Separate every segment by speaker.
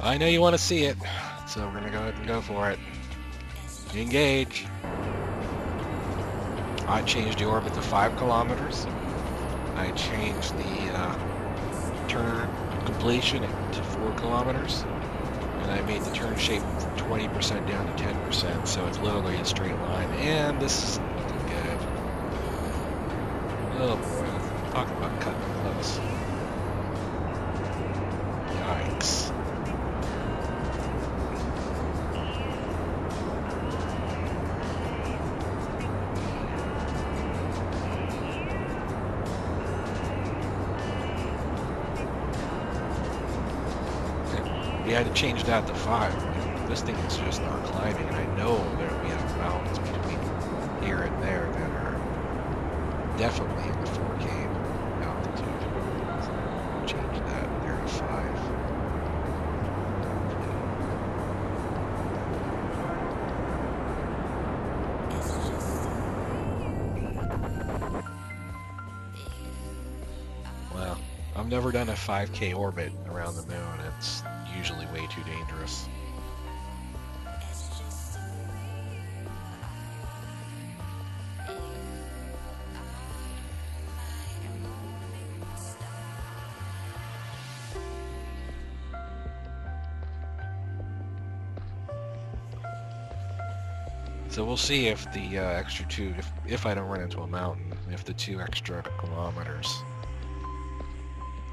Speaker 1: I know you want to see it, so we're gonna go ahead and go for it. Engage. I changed the orbit to 5 kilometers. I changed the turn completion to 4 kilometers. And I made the turn shape from 20% down to 10%, so it's literally a straight line. And this is looking good. Oh boy, talk about cutting close. Yikes. We had to change that to 5. This thing is just not climbing, and I know there we have mountains between here and there that are definitely in the 4K altitude. So change that there to 5. Well, I've never done a 5K orbit around the moon. It's usually way too dangerous. So we'll see if the extra 2, if I don't run into a mountain, if the 2 extra kilometers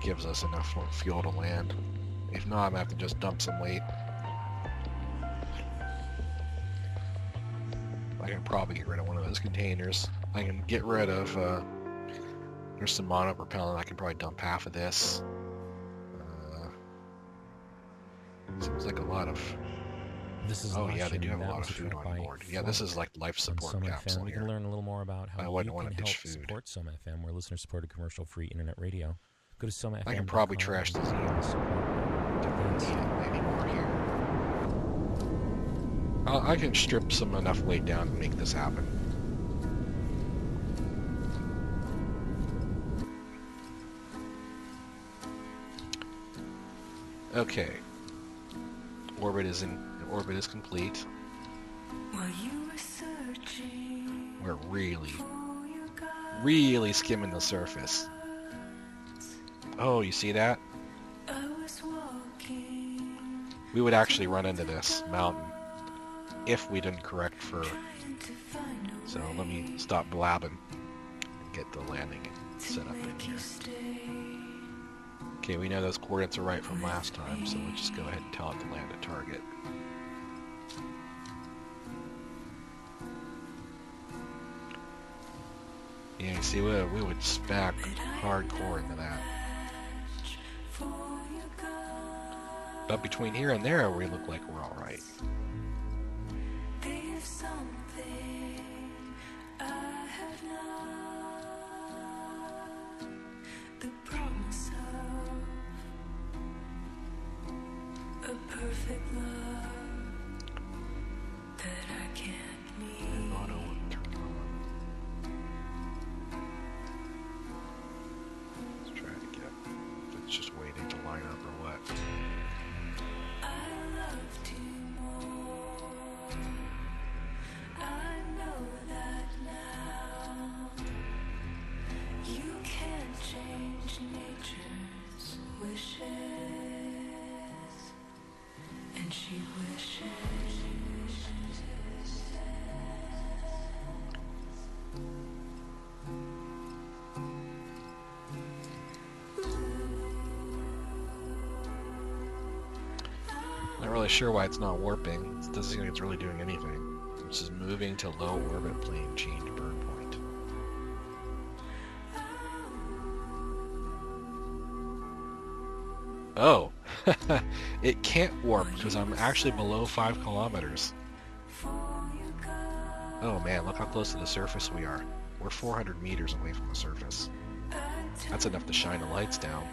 Speaker 1: gives us enough fuel to land. If not, I'm gonna have to just dump some weight. I can probably get rid of one of those containers. I can get rid of, there's some monopropellant, I can probably dump half of this. Seems like a lot of... Oh yeah, they do have a lot of food on board. Yeah, this is like life support capsule
Speaker 2: You
Speaker 1: here.
Speaker 2: can learn a little more about how
Speaker 1: I
Speaker 2: you
Speaker 1: wouldn't want
Speaker 2: can
Speaker 1: to
Speaker 2: help
Speaker 1: ditch food.
Speaker 2: support Soma FM, where listener-supported commercial-free internet radio. Go to SomaFM.com.
Speaker 1: I can probably trash the Zeo. Don't need it anymore here. I can strip some enough weight down to make this happen. Okay. Orbit is complete. We're really skimming the surface. Oh, you see that? We would actually run into this mountain if we didn't correct for... So let me stop blabbing and get the landing set up in here. Okay, we know those coordinates are right from last time, so let's just go ahead and tell it to land at target. Yeah, you see, we would spack hardcore into that. But between here and there, we look like we're alright.
Speaker 3: Perfect love that I can't meet.
Speaker 1: Auto would turn on. Let's try it again. If it's just waiting to line up or what.
Speaker 3: I loved you more. I know that now. You can't change nature's wishes. And she wishes.
Speaker 1: Not really sure why it's not warping. It doesn't seem like it's really doing anything. It's just moving to low orbit plane change burn point. Oh, it can't warp because I'm actually below 5 kilometers. Oh man, look how close to the surface we are. We're 400 meters away from the surface. That's enough to shine the lights down.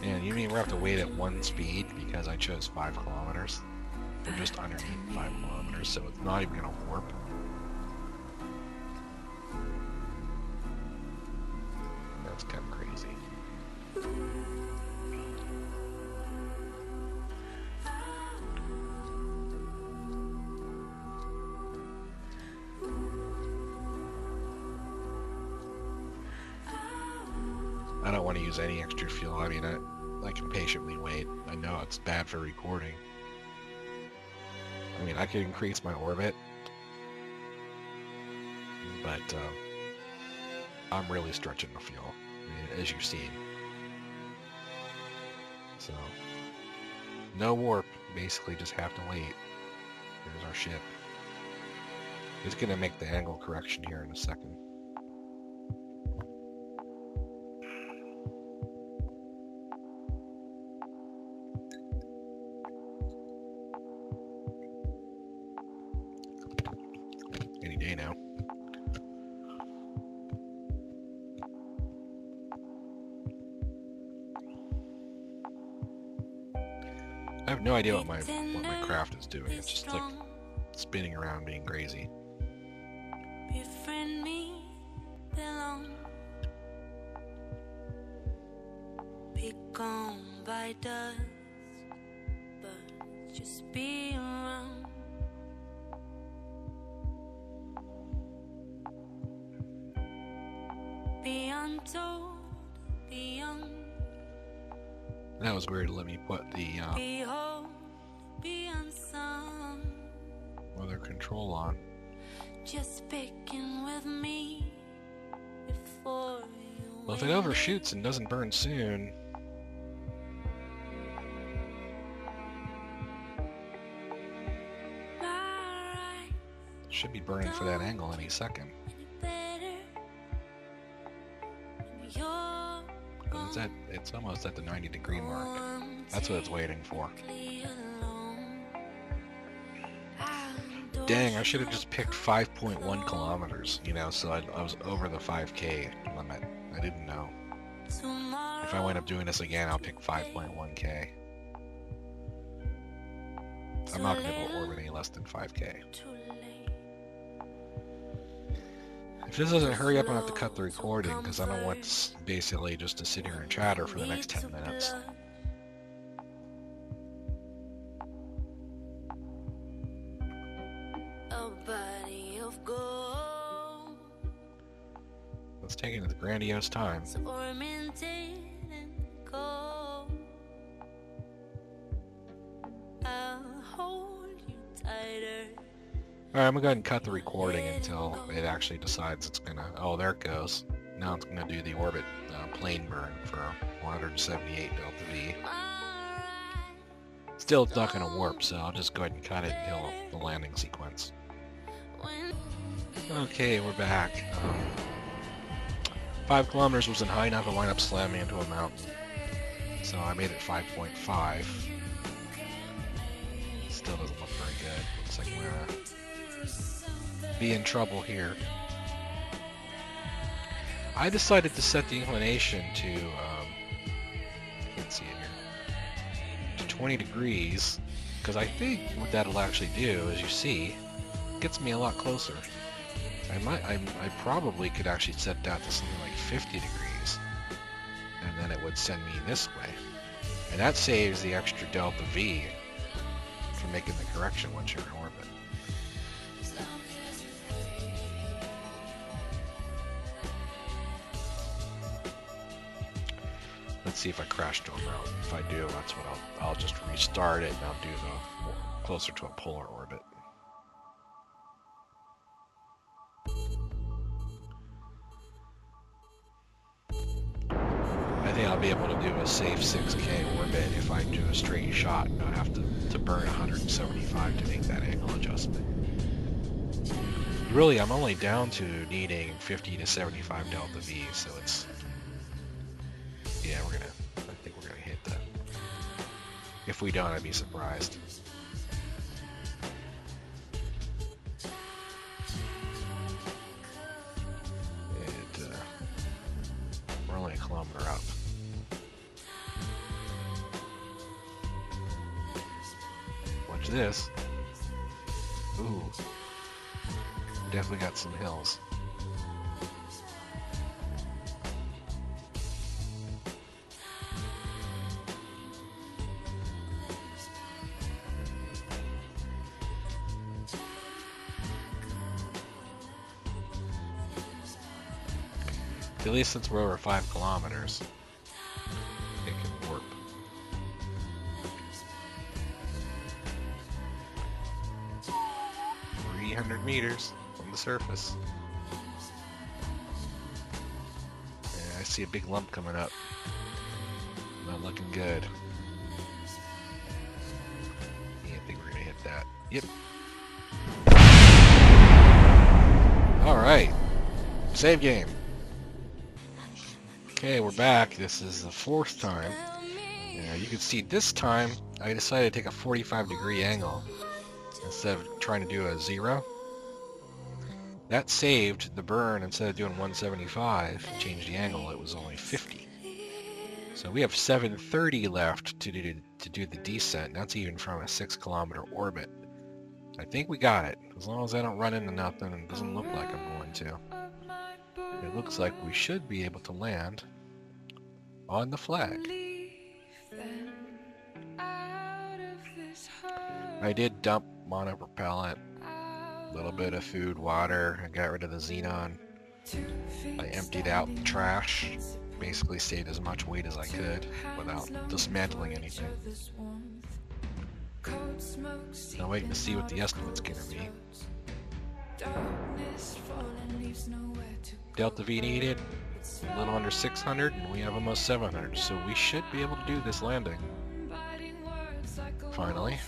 Speaker 1: Man, you mean we're have to wait at 1 speed because I chose 5 kilometers? We're just underneath 5 kilometers, so it's not even gonna warp. It's kind of crazy. I don't want to use any extra fuel. I mean, I can patiently wait. I know it's bad for recording. I mean, I could increase my orbit, but I'm really stretching the fuel, I mean, as you've seen. So, no warp. Basically, just have to wait. Here's our ship. It's going to make the angle correction here in a second. Any day now. I have no idea what my craft is doing. It's just like spinning around, being crazy.
Speaker 3: Befriend me, belong. Be gone by dust, but just be around. Be untold, be young.
Speaker 1: That was weird. Let me put the
Speaker 3: Behold, be unsung.
Speaker 1: weather control on.
Speaker 3: Just picking with me before you.
Speaker 1: Well, if it overshoots and doesn't burn soon, it should be burning for that angle any second. It's almost at the 90-degree mark. That's what it's waiting for. Dang, I should have just picked 5.1 kilometers, you know, so I was over the 5K limit. I didn't know. If I wind up doing this again, I'll pick 5.1K. I'm not going to be able to orbit any less than 5K. If this doesn't hurry up, I'll have to cut the recording, because I don't want this basically just to sit here and chatter for the next 10 minutes. Let's take it at the grandiose time. Alright, I'm gonna go ahead and cut the recording until it actually decides it's gonna... Oh, there it goes. Now it's gonna do the orbit plane burn for 178 Delta V. Still, it's not gonna warp, so I'll just go ahead and cut it until the landing sequence. Okay, we're back. 5 kilometers wasn't high enough to wind up slamming into a mountain. So I made it 5.5. Still doesn't look very good. Looks like we're gonna be in trouble here. I decided to set the inclination to, I can't see it here, to 20 degrees, because I think what that'll actually do, as you see, gets me a lot closer. I probably could actually set that to something like 50 degrees, and then it would send me this way. And that saves the extra Delta V for making the correction once you're in orbit. Let's see if I crash to a mountain. If I do, that's what I'll just restart it and I'll do the closer to a polar orbit. I think I'll be able to do a safe 6K orbit if I do a straight shot and not have to burn 175 to make that angle adjustment. Really, I'm only down to needing 50 to 75 Delta V, so it's... Yeah, I think we're gonna hit that. If we don't, I'd be surprised. We're only a kilometer up. Watch this. Ooh. Definitely got some hills. At least since we're over 5 kilometers, it can warp. We're 300 meters from the surface. Yeah, I see a big lump coming up. Not looking good. Yeah, I think we're gonna hit that. Yep. Alright. Save game. Okay, we're back. This is the 4th time. You can see this time I decided to take a 45-degree angle instead of trying to do a 0. That saved the burn. Instead of doing 175 and change the angle, it was only 50. So we have 730 left to do the descent. That's even from a 6-kilometer orbit. I think we got it. As long as I don't run into nothing, and it doesn't look like I'm going to. It looks like we should be able to land on the flag. I did dump monopropellant, a little bit of food, water. I got rid of the xenon. I emptied out the trash. Basically saved as much weight as I could without dismantling anything. Now waiting to see what the estimate's gonna be. Delta V needed a little under 600, and we have almost 700, so we should be able to do this landing. Finally.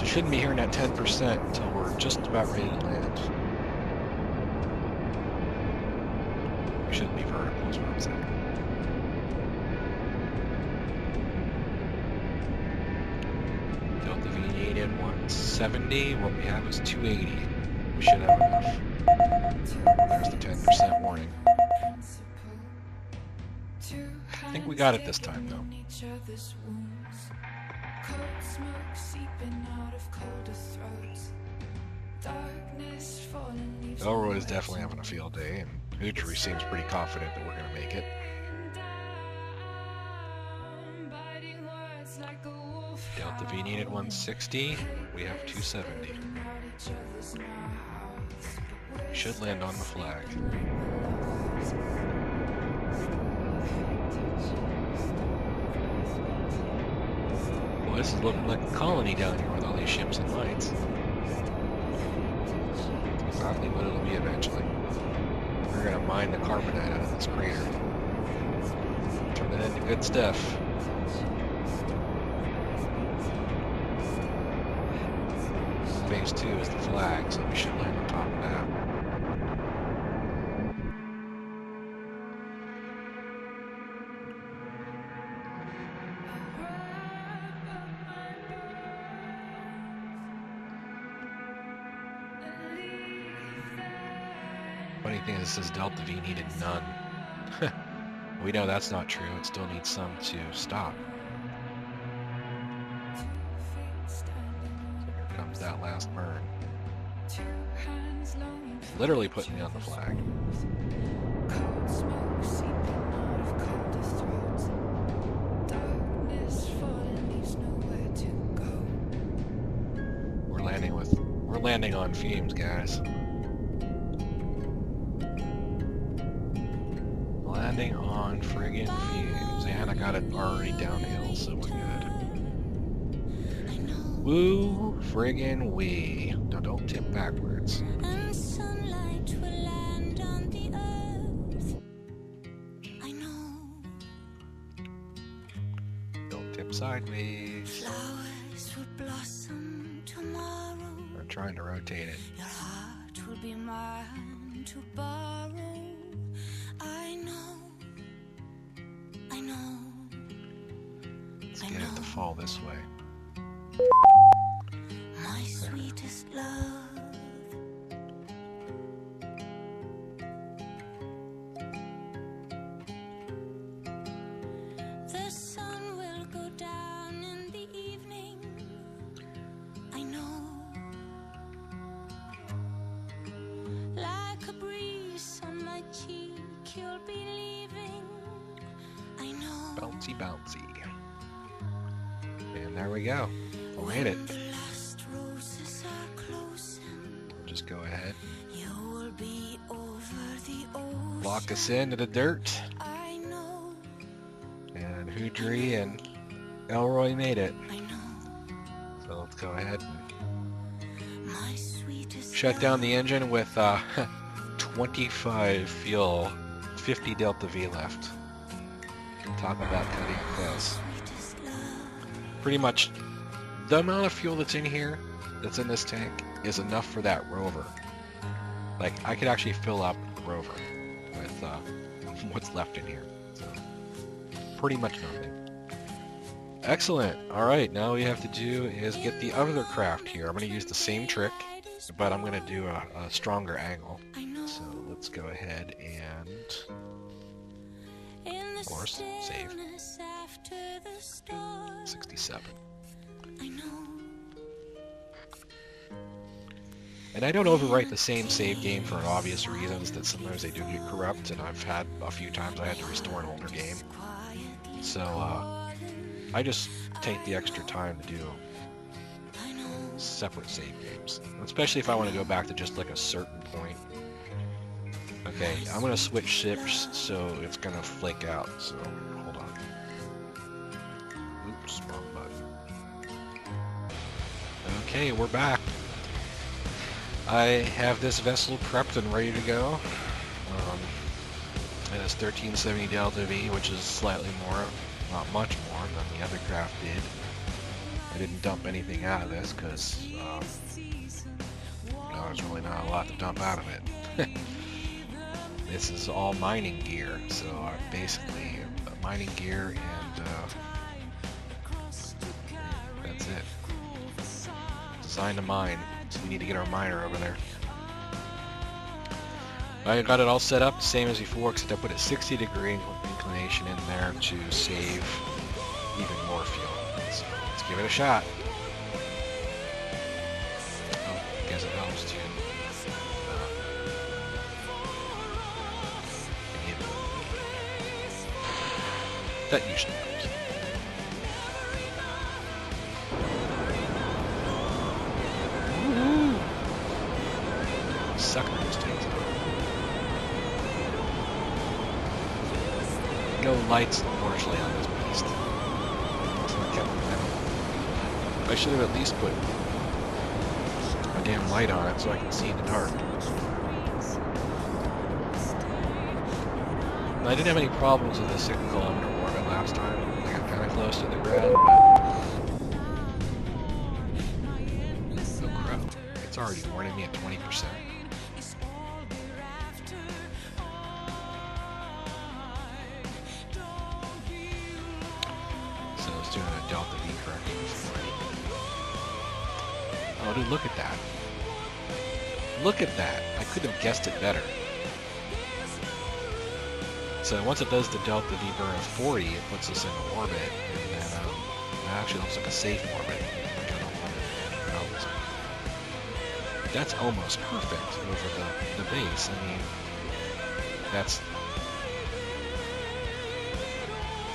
Speaker 1: Shouldn't be hearing that 10% until we're just about ready to land. We shouldn't be vertical, is what I'm saying. Delta V needed 170. What we have is 280. We should have enough. There's the 10% warning. I think we got it this time, though. Elroy is definitely having a field day, and Hoochery seems pretty confident that we're going to make it. Delta V needed 160. We have 270. We should land on the flag. Well, this is looking like a colony down here with all these ships and lights. Exactly what it'll be eventually. We're gonna mine the carbonite out of this crater. Turn it into good stuff. Phase 2 is the flag, so we should land on top of that. Funny thing is, it says Delta V needed none. We know that's not true. It still needs some to stop. So here comes that last burn. Literally putting me on the flag. We're landing on fumes, guys. Landing on friggin' fumes, and I got it already downhill, so we're good. Woo friggin' wee. Now don't tip backwards.
Speaker 3: And sunlight will land on the earth. I know.
Speaker 1: Don't tip sideways.
Speaker 3: Flowers will blossom tomorrow.
Speaker 1: I'm trying to rotate it.
Speaker 3: Your heart will be mine to borrow. I know. I know.
Speaker 1: Let's get it to fall this way.
Speaker 3: My sweetest love. like a breeze on my cheek. You'll be leaving, I know.
Speaker 1: Bouncy, bouncy. And there we go. We made it.
Speaker 3: When the last roses are closing,
Speaker 1: Just go ahead
Speaker 3: you will be over the
Speaker 1: and
Speaker 3: ocean.
Speaker 1: lock us into the dirt.
Speaker 3: I know,
Speaker 1: And Hoodry and Elroy made it.
Speaker 3: I know.
Speaker 1: So let's go ahead and
Speaker 3: My sweetest
Speaker 1: shut down the engine with 25 fuel, 50 Delta V left. Talk about cutting it close.
Speaker 3: sweetest love.
Speaker 1: Pretty much the amount of fuel that's in here, that's in this tank, is enough for that rover. Like, I could actually fill up the rover with what's left in here. So, pretty much nothing. Excellent. Alright, now all we have to do is get the other craft here. I'm going to use the same trick, but I'm going to do a stronger angle.
Speaker 3: I know.
Speaker 1: So let's go ahead and,
Speaker 3: In the
Speaker 1: of course, save.
Speaker 3: stillness after the storm,
Speaker 1: 67.
Speaker 3: I know.
Speaker 1: And I don't overwrite the same save game for obvious reasons that sometimes they do get corrupt, and I've had a few times I had to restore an older game. So, I just take the extra time to do separate save games. Especially if I want to go back to just like a certain point. Okay, I'm going to switch ships, so it's going to flake out, so hold on. Oops, wrong button. Okay, we're back. I have this vessel prepped and ready to go. It has 1370 Delta V, which is slightly more, not much more, than the other craft did. I didn't dump anything out of this because there's really not a lot to dump out of it. This is all mining gear, so basically mining gear and that's it. Designed to mine, so we need to get our miner over there. I got it all set up, same as before, except I put a 60-degree inclination in there to save even more fuel. So let's give it a shot. Oh, I guess it helps too. That usually helps. Woohoo! Sucker just takes it. No lights, unfortunately, on this beast. So I kept them out. I should have at least put a damn light on it so I can see in the dark. I didn't have any problems with the 6-kilometer orbit last time. I got kind of close to the ground, but... Oh crap. It's already warning me at 20%. So I was doing a Delta V correction before. Oh dude, look at that. Look at that! I couldn't have guessed it better. So once it does the Delta V burn of 40, it puts us in orbit, and then it actually looks like a safe orbit. Like I don't want it. That's almost perfect over the base. I mean, it's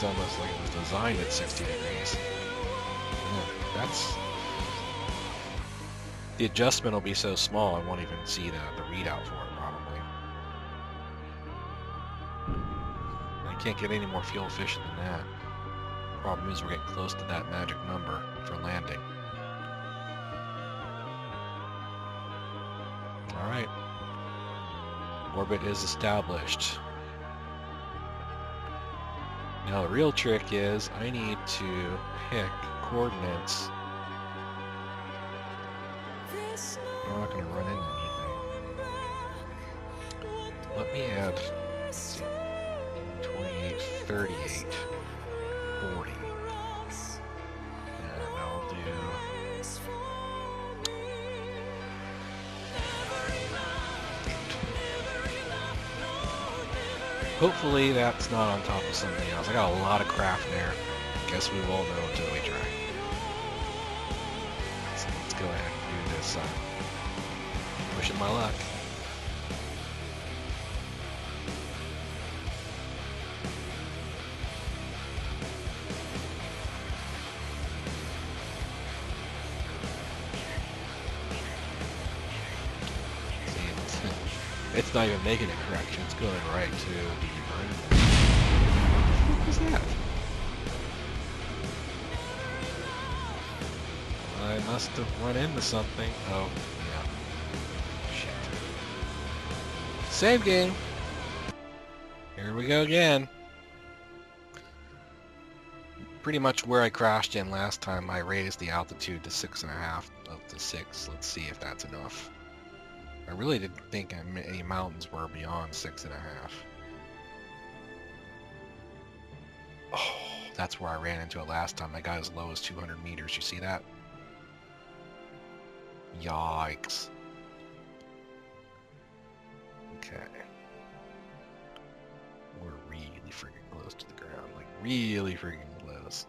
Speaker 1: almost like it was designed at 60 degrees. Yeah, the adjustment will be so small I won't even see the readout for it probably. Can't get any more fuel efficient than that. Problem is we're getting close to that magic number for landing. Alright. Orbit is established. Now the real trick is I need to pick coordinates. I'm not going to run into anything. Let me add, let's see, 28, 38, 40. And I'll do... Hopefully that's not on top of something else. I got a lot of craft there. Guess we won't know until we try. So let's go ahead and do this. Wishing my luck. It's not even making a correction. It's going right to the burn. What was that? I must have run into something. Oh, yeah. Shit. Save game. Here we go again. Pretty much where I crashed in last time, I raised the altitude to 6.5 up to 6. Let's see if that's enough. I really didn't think any mountains were beyond 6.5. Oh, that's where I ran into it last time. I got as low as 200 meters. You see that? Yikes. Okay. We're really freaking close to the ground. Like, really freaking close.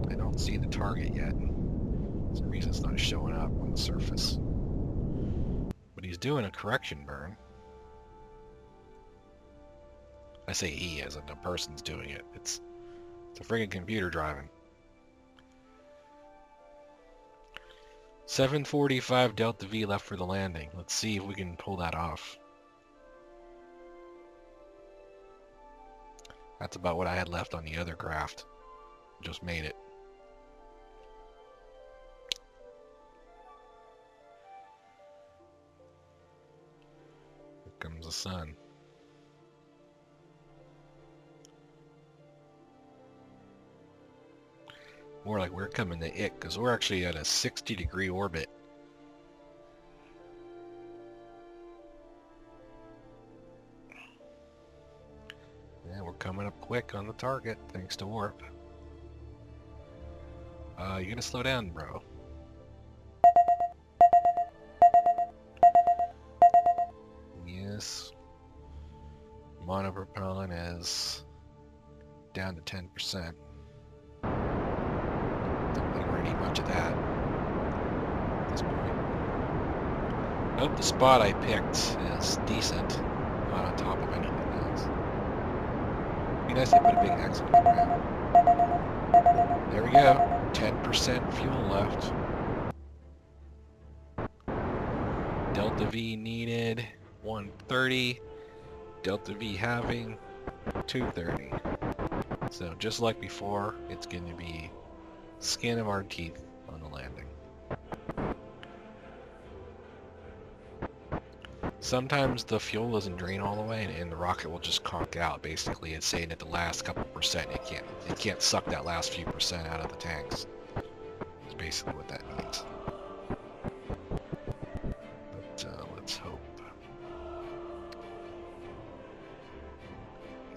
Speaker 1: I don't see the target yet. For some reason it's not showing up on the surface. But he's doing a correction burn. I say he, as in the person's doing it. It's a friggin' computer driving. 7:45 Delta V left for the landing. Let's see if we can pull that off. That's about what I had left on the other craft. Just made it. Here comes the sun. More like we're coming to it, because we're actually at a 60-degree orbit. Yeah, we're coming up quick on the target, thanks to warp. You gonna slow down, bro? Yes. Monopropellant is down to 10%. Don't think we're gonna need much of that at this point. I hope the spot I picked is decent, not on top of anything else. It'd be nice to put a big X on the ground. There we go. 10% fuel left. Delta V needed 130. Delta V having 230. So just like before, it's going to be skin of our teeth on the landing. Sometimes the fuel doesn't drain all the way and the rocket will just conk out. Basically, it's saying that the last couple percent it can't suck that last few percent out of the tanks. That's basically what that means. But let's hope.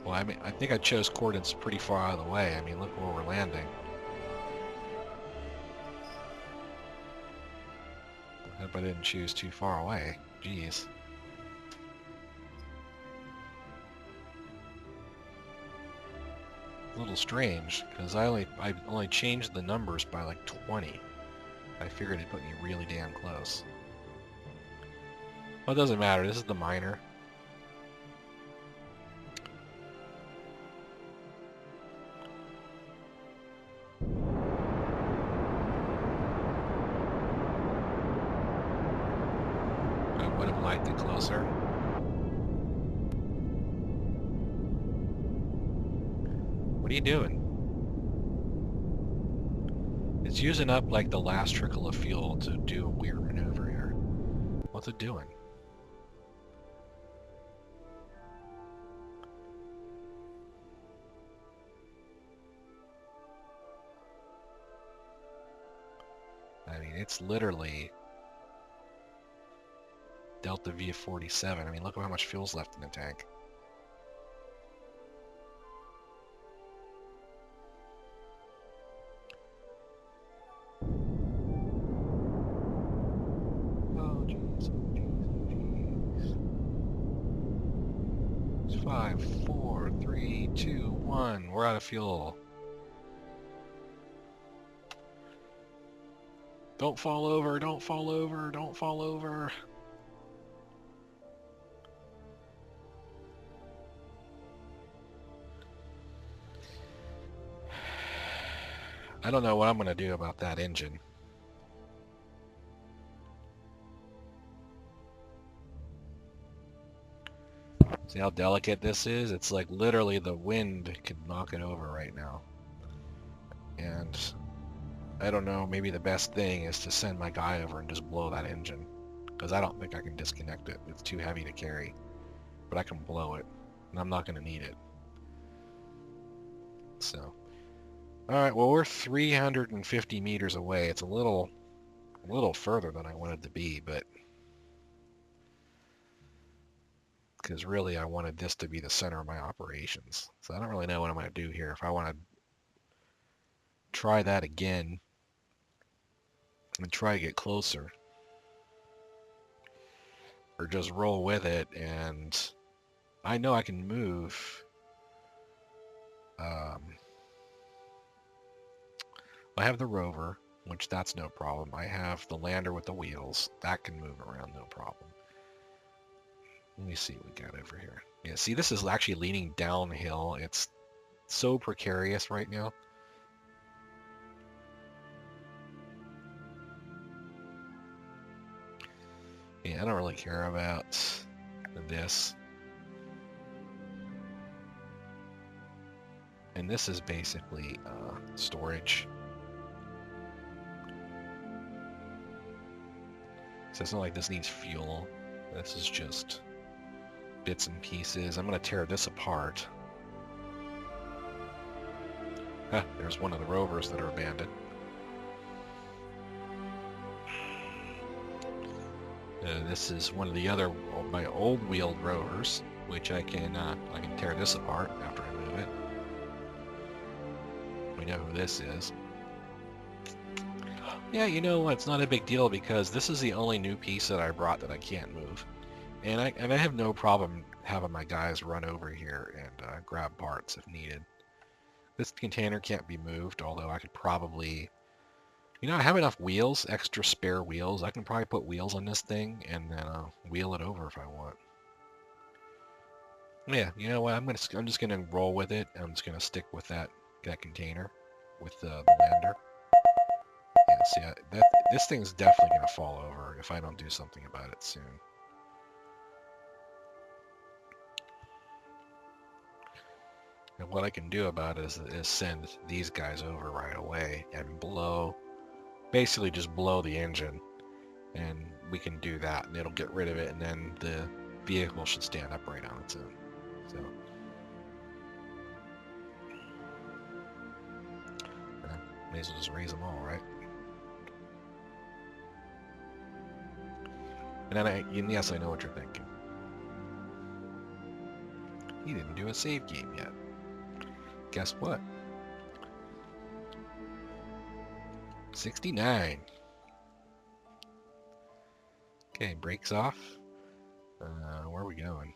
Speaker 1: Well, I mean, I think I chose coordinates pretty far out of the way. I mean, look where we're landing. I hope I didn't choose too far away. Jeez. A little strange, because I only changed the numbers by like 20. I figured it'd put me really damn close. Well, it doesn't matter. This is the minor. I would have liked it closer. What are you doing? It's using up like the last trickle of fuel to do a weird maneuver here. What's it doing? I mean, it's literally Delta V of 47. I mean, look at how much fuel's left in the tank. Oh, jeez, oh, jeez, oh, jeez. It's 5, 4, 3, 2, 1. We're out of fuel. Don't fall over, don't fall over, don't fall over. I don't know what I'm going to do about that engine. See how delicate this is? It's like literally the wind could knock it over right now. And I don't know, maybe the best thing is to send my guy over and just blow that engine. Because I don't think I can disconnect it. It's too heavy to carry. But I can blow it. And I'm not going to need it. So. Alright, well we're 350 meters away. It's a little further than I wanted to be, but because really I wanted this to be the center of my operations. So I don't really know what I'm going to do here. If I want to try that again and try to get closer, or just roll with it, and I know I can move. I have the rover, which that's no problem. I have the lander with the wheels. That can move around, no problem. Let me see what we got over here. Yeah, see, this is actually leaning downhill. It's so precarious right now. Yeah, I don't really care about this. And this is basically storage. So it's not like this needs fuel. This is just bits and pieces. I'm going to tear this apart. There's one of the rovers that are abandoned. This is one of the other my old wheeled rovers, which I can tear this apart after I move it. We know who this is. Yeah, you know what? It's not a big deal because this is the only new piece that I brought that I can't move, and I have no problem having my guys run over here and grab parts if needed. This container can't be moved, although I could probably, you know, I have enough wheels, extra spare wheels. I can probably put wheels on this thing and then wheel it over if I want. Yeah, you know what? I'm just gonna roll with it. I'm just gonna stick with that container with the lander. Yeah, see, this thing's definitely gonna fall over if I don't do something about it soon. And what I can do about it is send these guys over right away and basically just blow the engine, and we can do that, and it'll get rid of it, and then the vehicle should stand upright on its own. So, may as well just raise them all, right? And yes, I know what you're thinking. He didn't do a save game yet. Guess what? 69. Okay, brakes off. Where are we going?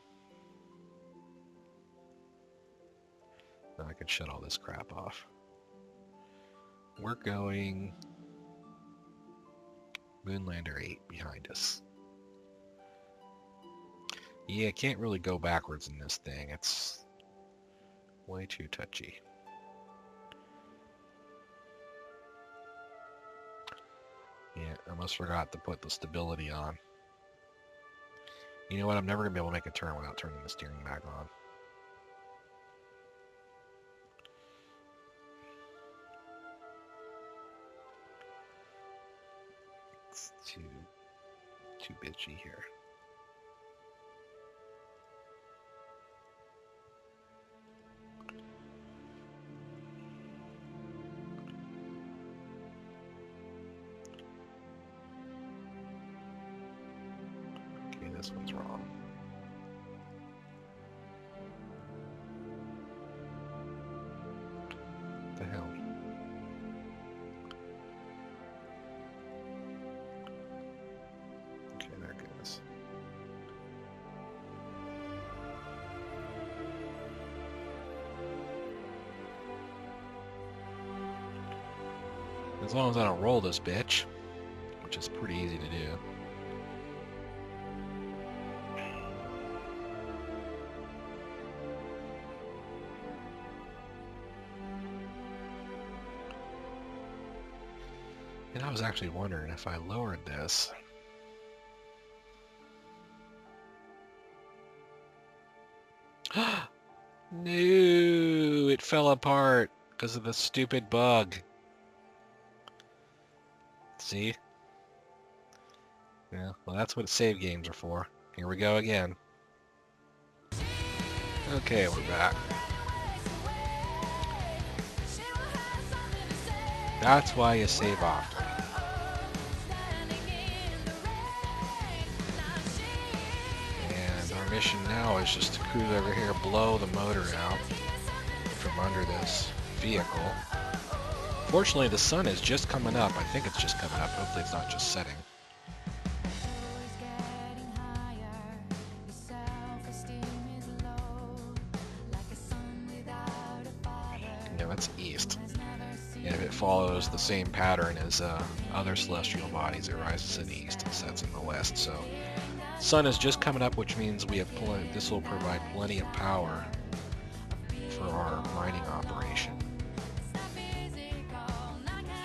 Speaker 1: I can shut all this crap off. We're going Munlander VIII behind us. Yeah, can't really go backwards in this thing. It's way too touchy. Yeah, I almost forgot to put the stability on. You know what? I'm never going to be able to make a turn without turning the steering back on. It's too bitchy here. Okay, this one's wrong. What the hell? Okay, there it goes. As long as I don't roll this bitch, which is pretty easy to do. And I was actually wondering if I lowered this. No, it fell apart because of the stupid bug. See? Yeah, well, that's what save games are for. Here we go again. Okay, we're back. That's why you save often. And our mission now is just to cruise over here, blow the motor out from under this vehicle. Fortunately, the sun is just coming up. I think it's just coming up. Hopefully it's not just setting. Yeah, that's east. And if it follows the same pattern as other celestial bodies, it rises in the east and sets in the west. So, sun is just coming up, which means we have this will provide plenty of power for our mining operation.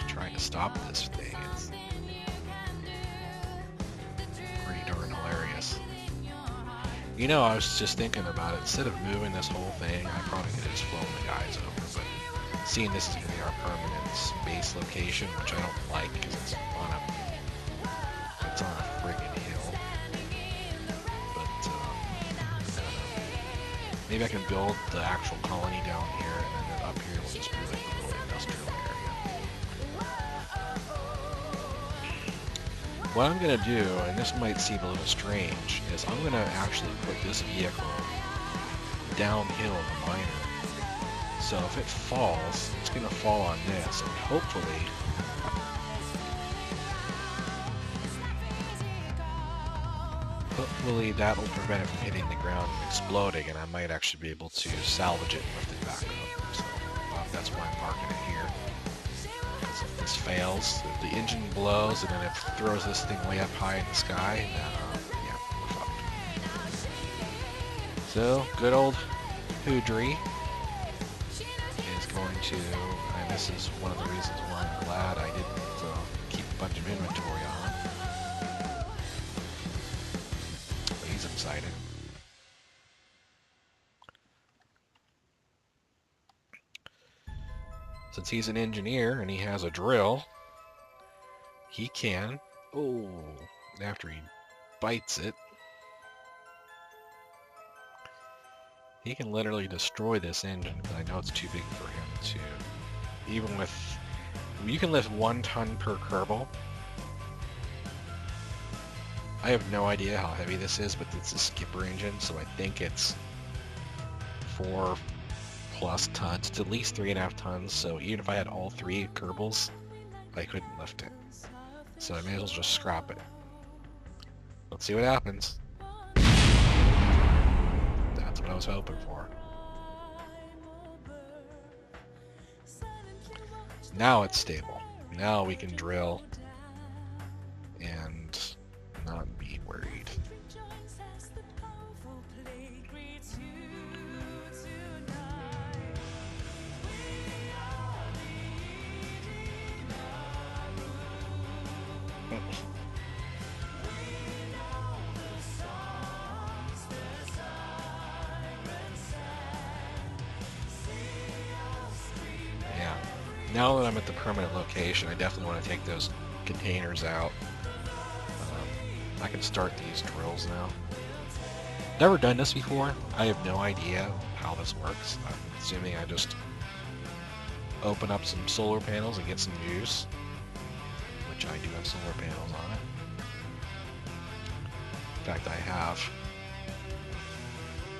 Speaker 1: Just trying to stop this thing. It's pretty darn hilarious. You know, I was just thinking about it. Instead of moving this whole thing, I probably could have just flown the guys over. But seeing this is going to be our permanent base location, which I don't like because it's on a friggin' hill. But I don't know. Maybe I can build the actual colony down here, and then up here will just be like a little industrial area. What I'm going to do, and this might seem a little strange, is I'm going to actually put this vehicle downhill the miner. So if it falls, it's going to fall on this, and hopefully that will prevent it from hitting the ground and exploding, and I might actually be able to salvage it and lift it back up. So that's why I'm parking it here. Because if this fails, if the engine blows and then it throws this thing way up high in the sky, yeah, we're fucked. So, good old Hoodry is going to, and this is one of the reasons why I'm glad I didn't keep a bunch of inventory on. But he's excited. Since he's an engineer and he has a drill, he can, after he bites it, he can literally destroy this engine, because I know it's too big for him to, even with, you can lift 1 ton per Kerbal. I have no idea how heavy this is, but it's a skipper engine, so I think it's 4+ tons. It's at least 3.5 tons, so even if I had all 3 Kerbals, I couldn't lift it. So I may as well just scrap it. Let's see what happens. That's what I was hoping for. Now it's stable. Now we can drill and not be worried. Now that I'm at the permanent location, I definitely want to take those containers out. I can start these drills now. Never done this before. I have no idea how this works. I'm assuming I just open up some solar panels and get some juice, which I do have solar panels on it. In fact,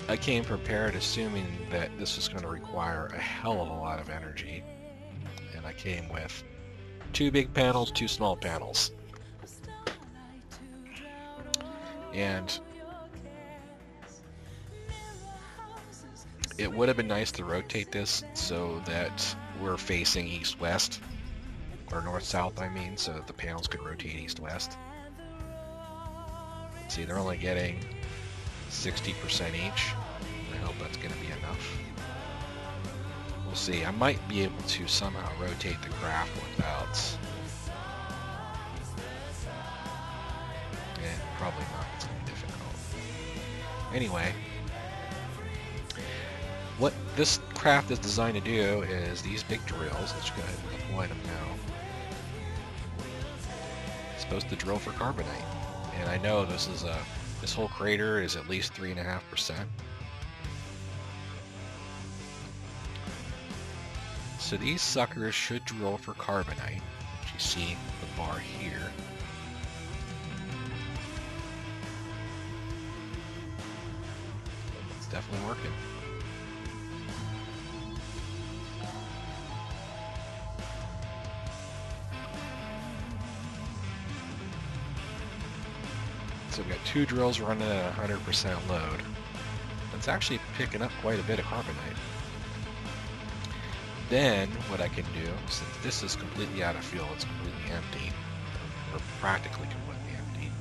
Speaker 1: I came prepared assuming that this was going to require a hell of a lot of energy. I came with 2 big panels, 2 small panels. And it would have been nice to rotate this so that we're facing east-west, or north-south, I mean, so that the panels could rotate east-west. See, they're only getting 60% each. I hope that's going to be enough. We'll see. I might be able to somehow rotate the craft without... probably not. It's going to be difficult. Anyway, what this craft is designed to do is these big drills, let's go ahead and deploy them now. It's supposed to drill for carbonite. And I know this is this whole crater is at least 3.5%. So these suckers should drill for carbonite, which you see the bar here. It's definitely working. So we've got 2 drills running at 100% load. That's actually picking up quite a bit of carbonite. Then what I can do, since this is completely out of fuel, it's completely empty, or practically completely empty,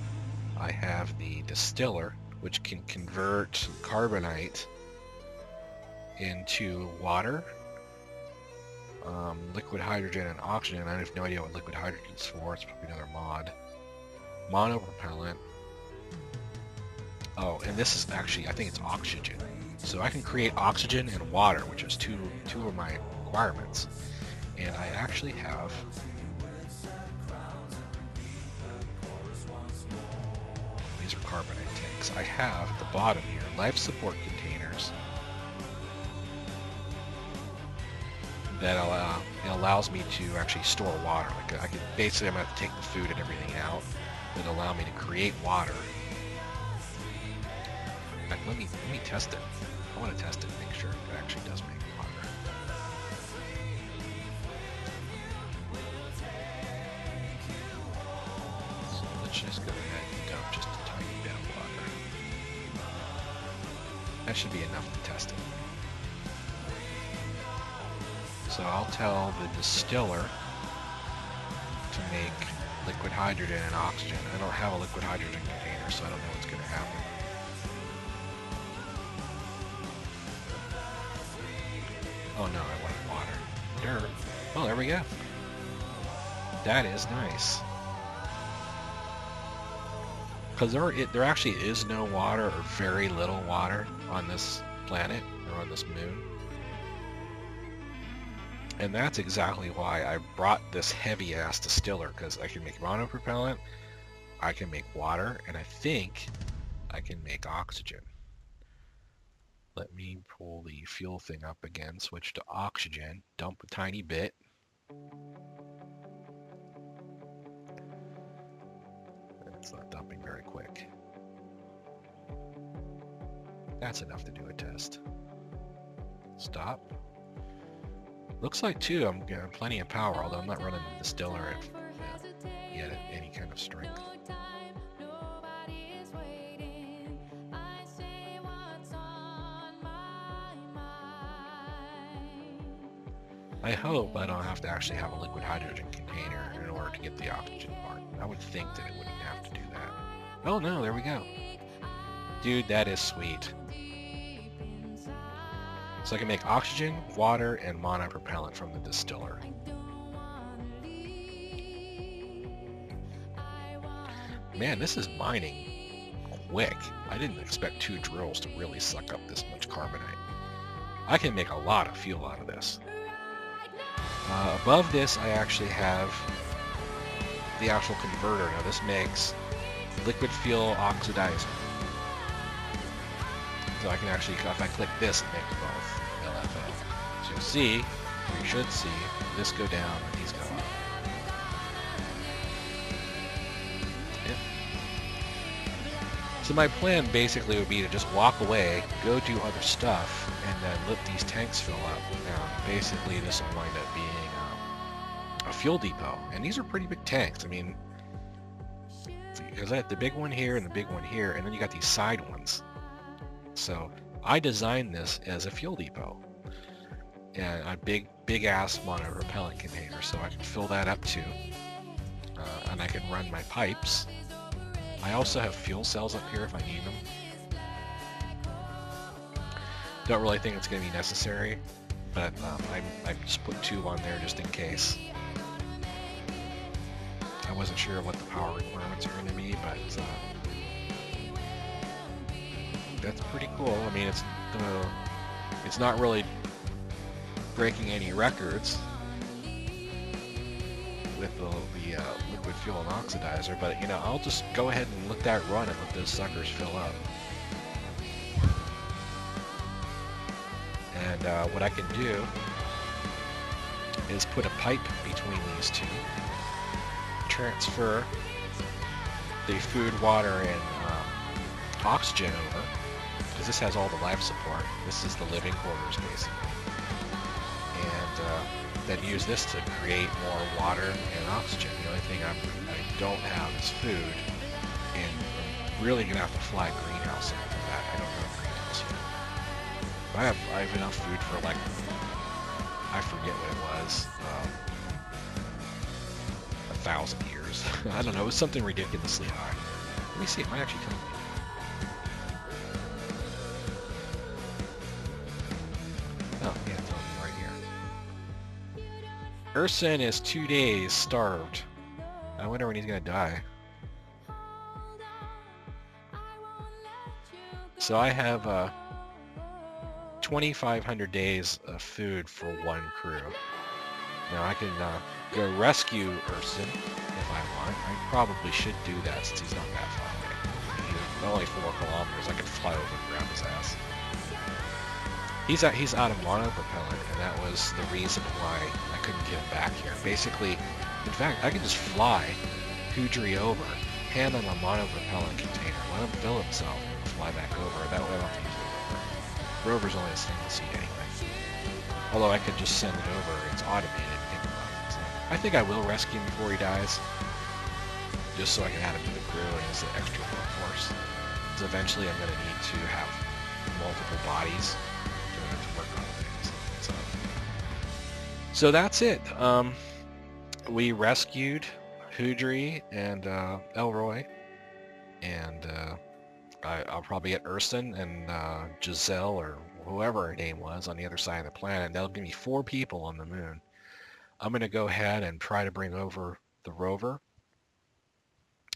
Speaker 1: I have the distiller, which can convert carbonite into water, liquid hydrogen, and oxygen. I have no idea what liquid hydrogen is for. It's probably another mod. Monopropellant. Oh, and this is actually, I think it's oxygen. So I can create oxygen and water, which is two of my requirements. And I actually have these are carbonite tanks. I have at the bottom here life support containers that it allows me to actually store water. Like I can basically, I'm gonna have to take the food and everything out, but allow me to create water. In fact, let me test it. I want to test it and make sure it actually does make water. So let's just go ahead and dump just a tiny bit of water. That should be enough to test it. So I'll tell the distiller to make liquid hydrogen and oxygen. I don't have a liquid hydrogen container, so I don't know what's going to happen. Oh no, I wanted water. Dirt. Oh, there we go. That is nice. Because there actually is no water, or very little water, on this planet, or on this moon. And that's exactly why I brought this heavy-ass distiller, because I can make monopropellant, I can make water, and I think I can make oxygen. Let me pull the fuel thing up again, switch to oxygen, dump a tiny bit. It's not dumping very quick. That's enough to do a test. Stop. Looks like, too, I'm getting plenty of power, although I'm not running the distiller yet at any kind of strength. I hope I don't have to actually have a liquid hydrogen container in order to get the oxygen part. I would think that it wouldn't have to do that. Oh no, there we go. Dude, that is sweet. So I can make oxygen, water, and monopropellant from the distiller. Man, this is mining quick. I didn't expect 2 drills to really suck up this much carbonite. I can make a lot of fuel out of this. Above this, I actually have the actual converter. Now this makes liquid fuel oxidizer. So I can actually, if I click this, it makes both LFO. So you'll see, or you should see, this go down and these go up. Yep. So my plan basically would be to just walk away, go do other stuff, and then let these tanks fill up. Now, basically this will wind up being a fuel depot. And these are pretty big tanks. I mean, because I have the big one here and the big one here, and then you got these side ones. So I designed this as a fuel depot. And a big ass monopropellant container, so I can fill that up too. And I can run my pipes. I also have fuel cells up here if I need them. Don't really think it's going to be necessary, but I just put 2 on there just in case. I wasn't sure what the power requirements are going to be, but that's pretty cool. I mean, it's It's not really breaking any records with the liquid fuel and oxidizer, but you know, I'll just go ahead and let that run and let those suckers fill up. And what I can do is put a pipe between these two, transfer the food, water, and oxygen over, because this has all the life support. This is the living quarters, basically. And then use this to create more water and oxygen. The only thing I don't have is food, and I'm really going to have to fly greenhouse for that. I don't have greenhouse yet. But I have enough food for, like, I forget what it was, 1,000 years. I don't know, it was something ridiculously high. Let me see, it might actually tell me. Oh, yeah, it's telling me right here. Urson is 2 days starved. I wonder when he's gonna die. So I have 2,500 days of food for one crew. Now I can go rescue Urson if I want. I probably should do that since he's not that far away. He's only 4 kilometers. I could fly over and grab his ass. He's out of monopropellant, and that was the reason why I couldn't get him back here. Basically, in fact, I could just fly Hudri over, hand him a monopropellant container, let him fill himself, and fly back over. That way I don't have to use the rover. Rover's only a single seat anyway. Although I could just send it over, it's automated. So I think I will rescue him before he dies, just so I can add him to the crew and as an extra workforce. Because eventually I'm going to need to have multiple bodies to work on things. So that's it. We rescued Hudri and Elroy, and I'll probably get Urson and Giselle or whoever her name was on the other side of the planet. That'll give me 4 people on the moon. I'm going to go ahead and try to bring over the rover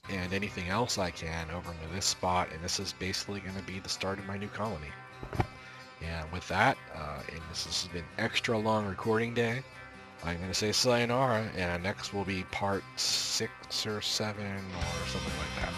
Speaker 1: and anything else I can over to this spot, and this is basically going to be the start of my new colony. And with that, and this has been extra long recording day, I'm going to say sayonara, and next will be part 6 or 7 or something like that.